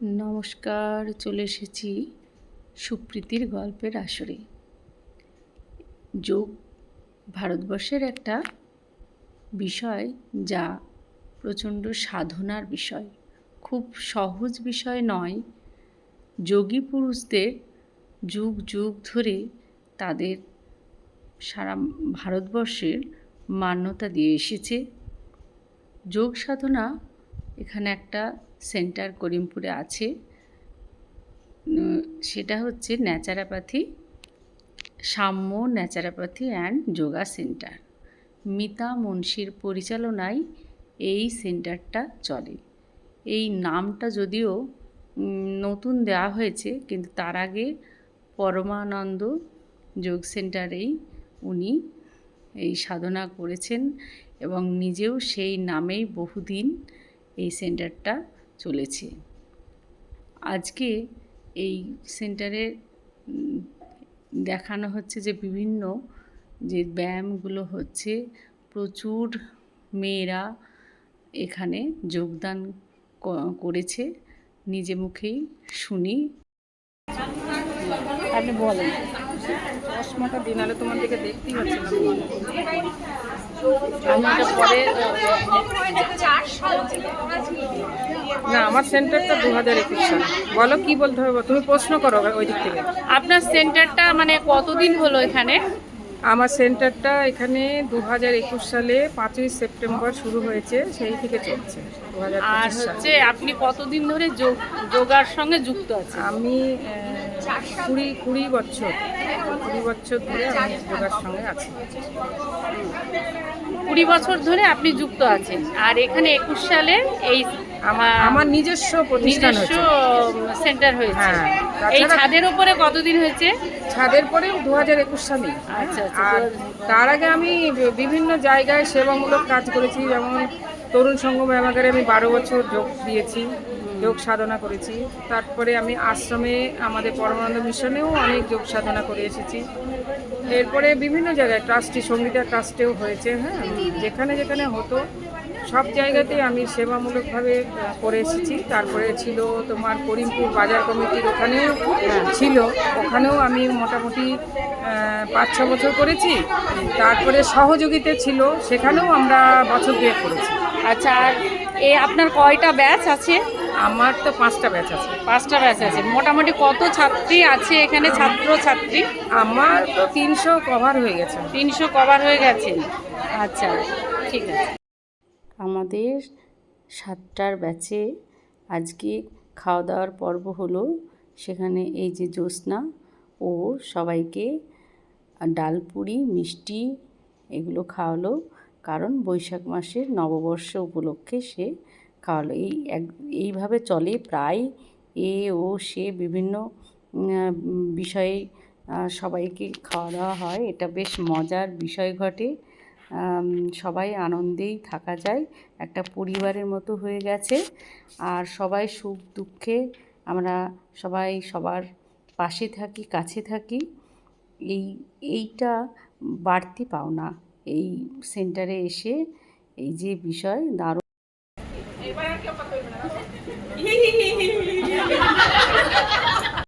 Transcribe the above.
নমস্কার, চলে এসেছি সুপ্রীতির গল্পের আসরে। যোগ ভারতবর্ষের একটা বিষয়, যা প্রচণ্ড সাধনার বিষয়, খুব সহজ বিষয় নয়। যোগী পুরুষদের যুগ যুগ ধরে তাদের সারা ভারতবর্ষের মান্যতা দিয়ে এসেছে। যোগ সাধনা এখানে একটা সেন্টার করিমপুরে আছে, সেটা হচ্ছে naturopathy, Samya naturopathy and yoga centre. Mita মুন্সির পরিচালনায় এই সেন্টারটা চলে। এই নামটা যদিও নতুন দেওয়া হয়েছে, কিন্তু তার আগে পরমানন্দ যোগ সেন্টারেই উনি এই সাধনা করেছেন এবং নিজেও সেই নামেই বহুদিন এই সেন্টারটা চলেছে। আজকে এই সেন্টারে দেখানো হচ্ছে যে বিভিন্ন যে ব্যায়ামগুলো হচ্ছে, প্রচুর মেয়েরা এখানে যোগদান করেছে। নিজে মুখেই শুনি। আপনি বলেন। চশমাটা দিন আলে তোমার দিকে দেখতেই পাচ্ছি না। আমি এটা পরে না, আমার সেন্টারটা 2021 সাল। বলো কি বলতে হবে, তুমি প্রশ্ন করো ওই দিক থেকে। আপনার সেন্টারটা মানে কতদিন হলো এখানে? আমার সেন্টারটা এখানে 2021 সালে 5ই সেপ্টেম্বর শুরু হয়েছে, সেই থেকে চলছে আর 2025 সাল। হচ্ছে আপনি কতদিন ধরে যোগার সঙ্গে যুক্ত আছেন? আমি 20 বছর ধরে আমি যোগার সঙ্গে আছি। 20 বছর ধরে আপনি যুক্ত আছেন। আর এখানে 21 সালে এই আমার নিজস্ব প্রতিষ্ঠান নিজস্ব হয়েছে। সেন্টার হয়েছে। হ্যাঁ, এই তাছাড়া ছাদের উপরে কতদিন হয়েছে? ছাদের পরেও 2021 সালে। আচ্ছা আচ্ছা। আর তার আগে আমি বিভিন্ন জায়গায় সেবামূলক কাজ করেছি, যেমন তরুণ সঙ্গম ব্যায়ামাগারে আমি 12 বছর যোগ দিয়েছি, যোগ সাধনা করেছি। তারপরে আমি আশ্রমে আমাদের পরমানন্দ মিশনেও অনেক যোগ সাধনা করে এসেছি। এরপরে বিভিন্ন জায়গায় ট্রাস্টি সঙ্গীতা ট্রাস্টেও হয়েছে। হ্যাঁ, যেখানে যেখানে হতো সব জায়গাতেই আমি সেবামূলকভাবে করে এসেছি। তারপরে ছিল তোমার করিমপুর বাজার কমিটির, ওখানেও ছিল, ওখানেও আমি মোটামুটি 5-6 বছর করেছি। তারপরে সহযোগিতা ছিল, সেখানেও আমরা বছর দুয়েক করেছি। আচ্ছা, আর আপনার কয়টা ব্যাচ আছে? আমার তো 5টা ব্যাচ আছে। 5টা ব্যাচ আছে। মোটামুটি কত ছাত্রী আছে এখানে, ছাত্র ছাত্রী? আমার তো 300 কভার হয়ে গেছে। 300 কভার হয়ে গেছে। আচ্ছা, ঠিক আছে। আমাদের 7টার ব্যাচে আজকে খাওয়া দাওয়ার পর্ব হলো। সেখানে এই যে জ্যোৎস্না ও সবাইকে ডালপুরি, মিষ্টি এগুলো খাওয়ালো, কারণ বৈশাখ মাসের নববর্ষ উপলক্ষে সে খাওয়ালো। এইভাবে চলে প্রায় ও সে বিভিন্ন বিষয়ে সবাইকে খাওয়া দাওয়া হয়। এটা বেশ মজার বিষয় ঘটে। সবাই আনন্দেই থাকা যায়, একটা পরিবারের মতো হয়ে গেছে। আর সবাই সুখ দুঃখে আমরা সবাই সবার পাশে থাকি, কাছে থাকি। এইটা বাড়তি পাওনা এই সেন্টারে এসে, এই যে বিষয় দারুণ।